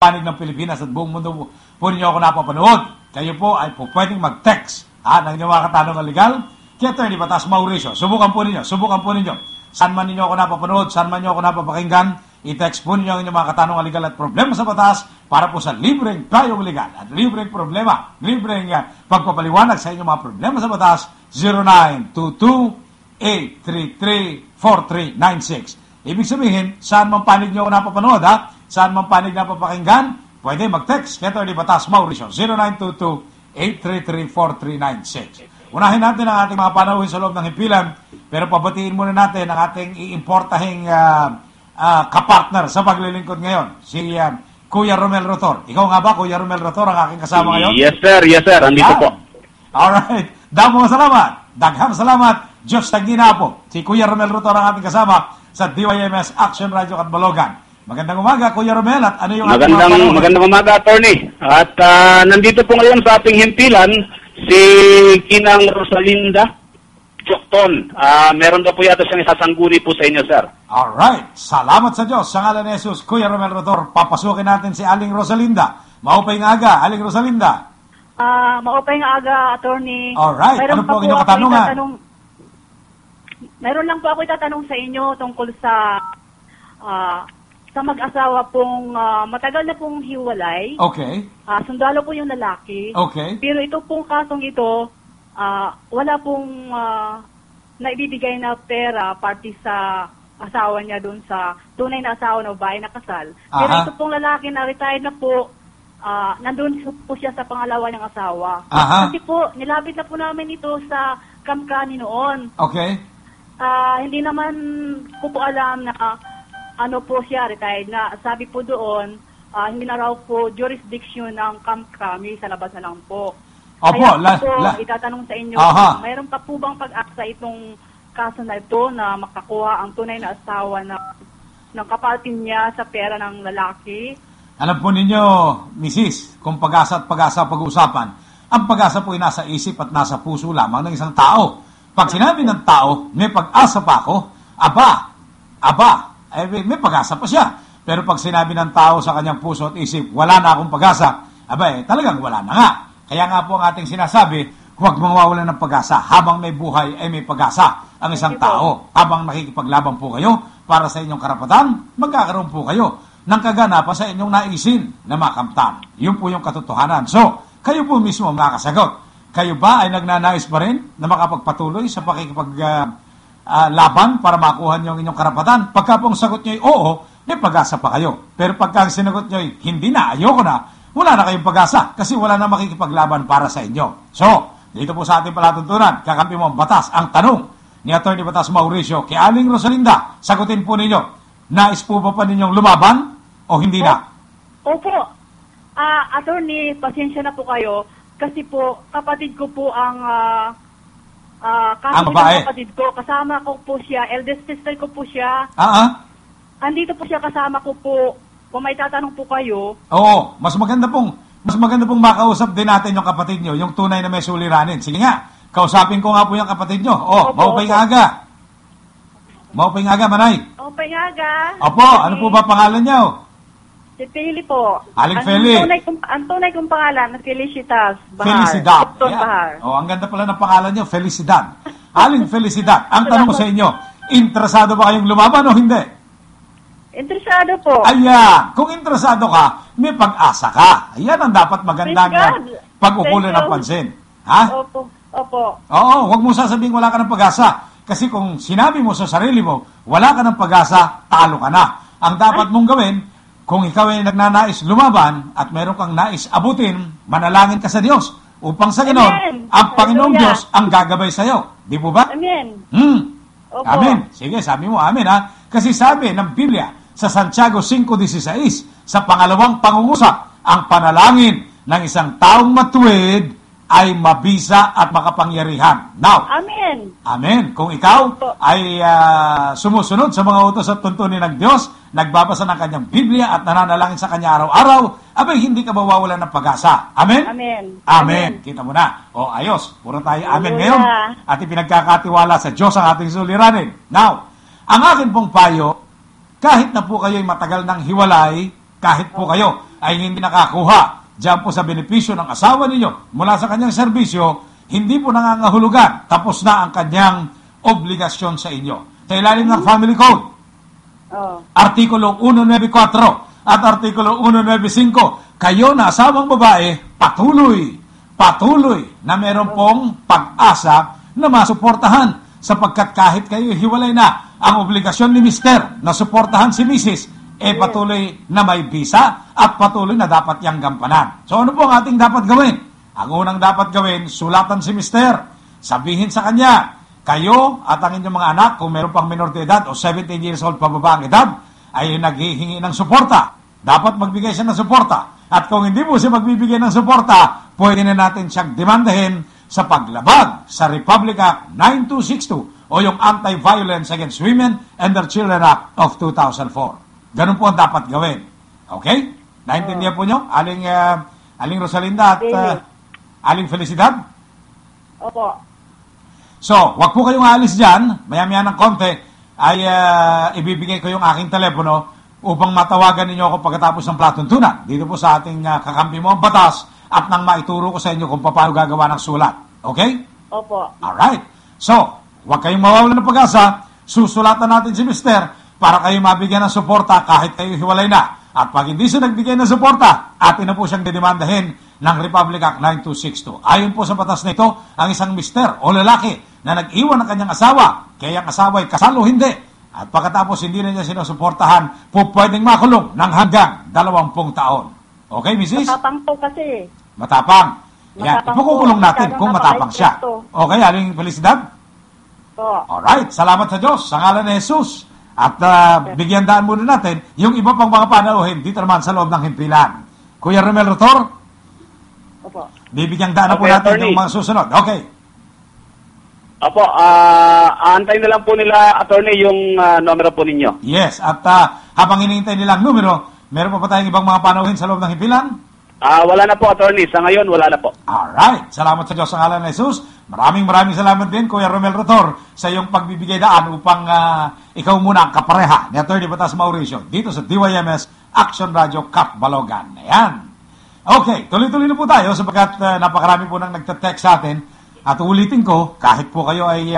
panig ng Pilipinas at buong mundo po ninyo ako napapanood. Kayo po ay po pwedeng mag-text ng inyong mga katanungan legal kay Attorney Batas Mauricio. Subukan po ninyo. Saan man ninyo ako napapanood, saan man ninyo ako napapakinggan, i-text po ninyo ang inyong mga katanungan legal at problema sa batas para po sa libreng payong legal at libreng problema, libreng pagpapaliwanag sa inyong mga problema sa batas, 0922-833-4396. Ibig sabihin, saan man panig nyo ako napapanood, saan man panig napapakinggan, pwede mag-text kay Attorney Batas Mauricio, 0922-833-4396. Unahin natin ang ating mga panauhin sa loob ng himpilan, pero pabatiin muna natin ang ating iimportahing kapartner sa paglilingkod ngayon, si Kuya Romel Rotor. Ikaw nga ba, Kuya Romel Rotor, ang aking kasama ngayon? Yes, sir. Andito po. Alright. Daghang salamat. Diyos tagina po. Si Kuya Romel Rotor ang ating kasama sa DYMS Action Radio Catbalogan. Magandang umaga, Kuya Romel. At ano yung magandang umaga, Attorney. At nandito po ngayon sa ating himpilan si Kinang Rosalinda Jokton. Meron daw po yata siyang isasangguni po sa inyo, sir. Alright. Salamat sa Diyos. Sa ngalan ni Jesus, Kuya Romel Rotor, papasukin natin si Aling Rosalinda. Maupay nga aga, Aling Rosalinda. Maupay nga aga, Attorney. Alright. Ano po ang inyong katanungan? Meron lang po ako itatanong sa inyo tungkol sa mag-asawa pong matagal na pong hiwalay. Okay. Sundalo po yung lalaki. Okay. Pero ito pong kasong ito, wala pong naibibigay na pera parte sa asawa niya doon sa tunay na asawa na babae na kasal. Pero ito pong lalaki na retired na po, nandun po siya sa pangalawa niyang asawa. Kasi po, nilapit na po namin ito sa Kamkani noon. Okay. Hindi naman ko po alam na ano po siya, retired na. Sabi po doon, hindi na raw po jurisdiction ng Kamkami, sa labas na lang po. Opo, itatanong sa inyo, mayroon pa po bang pag-asa itong kaso na ito na makakuha ang tunay na asawa ng kapatid niya sa pera ng lalaki? Alam po ninyo, Mrs., kung pag-asa at pag-asa pag-uusapan, ang pag-asa po ay nasa isip at nasa puso lamang ng isang tao. Pag sinabi ng tao, may pag-asa pa ako, may pag-asa pa siya. Pero pag sinabi ng tao sa kanyang puso at isip, wala na akong pag-asa, talagang wala na nga. Kaya nga po ang ating sinasabi, huwag mawawalan ng pag-asa. Habang may buhay, ay may pag-asa ang isang tao. Habang nakikipaglaban po kayo para sa inyong karapatan, magkakaroon po kayo ng kaganapan sa inyong naisin na makamtan. Yun po yung katotohanan. So, kayo po mismo makakasagot. Kayo ba ay nagnanais pa rin na makapagpatuloy sa pakikipaglaban para makuha niyo ang inyong karapatan? Pagka pong sagot niyo ay oo, may pag-asa pa kayo. Pero pagka ang sinagot niyo ay hindi na, ayoko na, wala na kayong pag-asa kasi wala na makikipaglaban para sa inyo. So, dito po sa ating palatuntunan, kakampi mo ang batas. Ang tanong ni Attorney Batas Mauricio kay Aling Rosalinda, sagutin po ninyo, nais po ba ninyong lumaban o hindi na? Opo. Attorney, pasensya na po kayo. Kasi po, kapatid ko po ang kapatid ko. Kasama ko po siya. Eldest sister ko po siya. Andito po siya, kasama ko po. Kung may tatanong po kayo. Oo, mas maganda pong makausap din natin yung kapatid nyo, yung tunay na may suliranin. Sige nga, kausapin ko nga po yung kapatid nyo. Maupay nga aga. Maupay nga aga, Manay. Maupay nga aga. Opo, ano po ba pangalan nyo? Si Feli po. Aling Feli. Ang tunay kong pangalan, Felicitas Bahar. Felicidad. Yeah. Ang ganda pala ng pangalan nyo, Felicidad. Aling Felicidad, ang tanong ko sa inyo, interesado ba kayong lumaban o hindi? Interesado po. Ayan, kung interesado ka, may pag-asa ka. Ayan ang dapat magandang pag-ukulan ng pansin. Ha? Opo. Oo, huwag mo sasabihin wala ka ng pag-asa. Kasi kung sinabi mo sa sarili mo, wala ka ng pag-asa, talo ka na. Ang dapat mong gawin, kung ikaw ay nagnanais lumaban at meron kang nais abutin, manalangin ka sa Diyos. Upang sa ganoon, ang Panginoong Diyos ang gagabay sa iyo. Di po ba? Amen. Opo. Amen. Sige, sabi mo amen ha. Kasi sabi ng Biblia sa Santiago 5:16, sa pangalawang pangungusap, ang panalangin ng isang taong matuwid ay mabisa at makapangyarihan. Now, Amen. Kung ikaw ay sumusunod sa mga utos at tuntunin ng Diyos, nagbabasa ng kanyang Biblia at nananalangin sa kanya araw-araw, hindi ka mawawalan ng pag-asa. Amen? Amen. Kita mo na. Ayos. Puro tayo amen ngayon. At ipinagkakatiwala sa Diyos ang ating suliranin. Now, ang akin pong payo, kahit na po kayo'y matagal ng hiwalay, kahit po kayo ay hindi nakakuha diyan po sa benepisyo ng asawa ninyo mula sa kanyang serbisyo, hindi po nangangahulugan. Tapos na ang kanyang obligasyon sa inyo. Sa ilalim ng Family Code, Artikulo 194 at Artikulo 195, kayo na asawang babae, patuloy na meron pong pag-asa na masuportahan sapagkat kahit kayo hiwalay na, ang obligasyon ni Mister na suportahan si Mrs. Patuloy na may bisa at patuloy na dapat yang gampanan. So ano po ang ating dapat gawin? Ang unang dapat gawin, sulatan si Mister. Sabihin sa kanya, kayo at ang inyong mga anak, kung meron pang minor de edad o 17 years old pababa ang edad, ay naghihingi ng suporta. Dapat magbigay siya ng suporta. At kung hindi po siya magbibigay ng suporta, pwede na natin siyang demandahin sa paglabag sa Republic Act 9262 o yung Anti-Violence Against Women and Their Children Act of 2004. Ganun po ang dapat gawin. Okay? Naintindihan po nyo? Aling Rosalinda at Aling Felicidad? Opo. So, wag po kayong aalis dyan. Maya-maya ng konti ay ibibigay ko yung aking telepono upang matawagan ninyo ako pagkatapos ng platuntunan. Dito po sa ating kakampi mo ang batas at nang maituro ko sa inyo kung paano gagawa ng sulat. Okay? Opo. Alright. So, wag kayong mawawalan ng pag-asa. Susulatan natin si Mister para kayo mabigyan ng suporta kahit kayo hiwalay na. At pag hindi siya nagbigay ng suporta, atin na po siyang didemandahin ng Republic Act 9262. Ayon po sa batas na ito, ang isang mister o lalaki na nag-iwan ng kanyang asawa, kaya ang asawa ay kasal o hindi, at pagkatapos hindi na niya sinusuportahan, po pwedeng makulong ng hanggang 20 taon. Okay, Mrs.? Matapang po kasi. Matapang. Yan, Matapang ipukukulong po. natin kung matapang siya. Ito. Okay, Aling Felicidad? Po. Alright, salamat sa Diyos, sa ngalan ni Jesus. At bigyan daan muna natin yung iba pang mga panauhin dito naman sa loob ng himpilan. Kuya Romel Rotor? Opo. Bibigyan daan na po Okay, natin attorney. yung mga susunod. Okay. Opo, aantayin na lang po nila, attorney, yung numero po ninyo. Yes, at habang hinihintay nilang numero, meron pa ba tayong ibang mga panauhin sa loob ng himpilan? Wala na po, attorney. Sa ngayon, wala na po. Alright, salamat sa Diyos sa ngalan ni Jesus. Maraming salamat din, Kuya Romel Rotor, sa iyong pagbibigay daan upang ikaw muna ang kapareha ni Atty. Batas Mauricio dito sa DYMS Action Radio Katbalogan. Ayan. Okay, tuloy-tuloy na po tayo sapagkat napakarami po nang nagte-text sa atin. At ulitin ko, kahit po kayo ay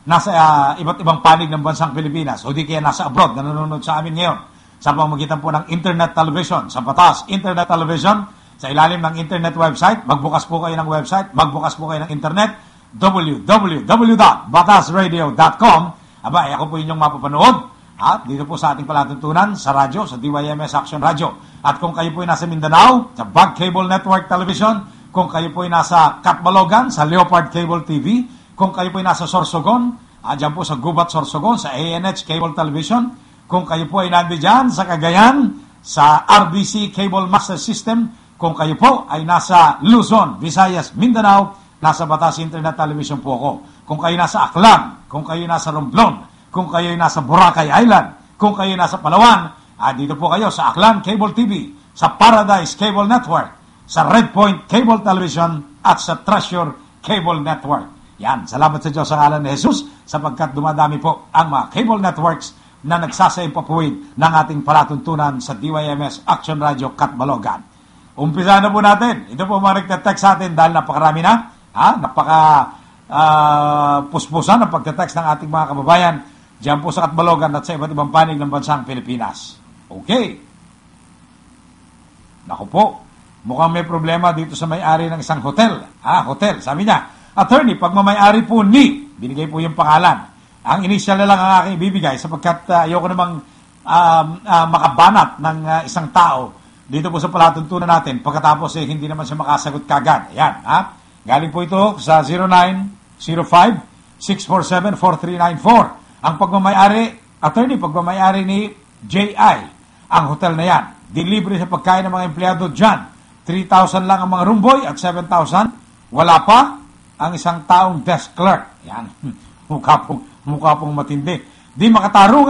nasa iba't ibang panig ng bansang Pilipinas o di kaya nasa abroad na nanonood sa amin ngayon sa pamamagitan po ng internet television, sa Batas Internet Television, sa ilalim ng internet website, magbukas po kayo ng website, magbukas po kayo ng internet, www.batasradio.com. Aba, ako po inyong mapapanood at dito po sa ating palatuntunan sa radyo, sa DYMS Action Radio. At kung kayo po ay nasa Mindanao, sa Bug Cable Network Television, kung kayo po ay nasa Katbalogan, sa Leopard Cable TV, kung kayo po ay nasa Sorsogon, dyan po sa Gubat Sorsogon, sa ANH Cable Television, kung kayo po ay nandiyan sa Cagayan, sa RBC Cable Master System, kung kayo po ay nasa Luzon, Visayas, Mindanao, nasa Batas Internet Television po ako. Kung kayo nasa Aklan, kung kayo nasa Romblon, kung kayo nasa Boracay Island, kung kayo nasa Palawan, dito po kayo sa Aklan Cable TV, sa Paradise Cable Network, sa Red Point Cable Television, at sa Treasure Cable Network. Yan, salamat sa Diyos sa ngalan ni Jesus sapagkat dumadami po ang mga cable networks na nagsasaimpapuwid ng ating palatuntunan sa DYMS Action Radio Katbalogan. Umpisa na po natin. Ito po mga nagte-text sa atin dahil napakarami na. Puspusan ang pagte-text ng ating mga kababayan diyan po sa Katbalogan at sa iba't ibang panig ng bansang Pilipinas. Okay. Naku po, mukhang may problema dito sa may-ari ng isang hotel. Hotel, sabi niya. Attorney, pagmamay-ari po ni, binigay po yung pangalan. Ang initial na lang ang aking ibibigay sapagkat ayoko namang makabanat ng isang tao dito po sa palatuntunan natin pagkatapos hindi naman siya makasagot kagad. Ayan, galing po ito sa 0905-647-4394. Ang pagmamay-ari, attorney, pagmamay-ari ni J.I. Ang hotel na yan. Delivery sa pagkain ng mga empleyado dyan. 3,000 lang ang mga room boy at 7,000. Wala pa ang isang taong desk clerk. Yan. Mukha pong matindi. Di makatarungan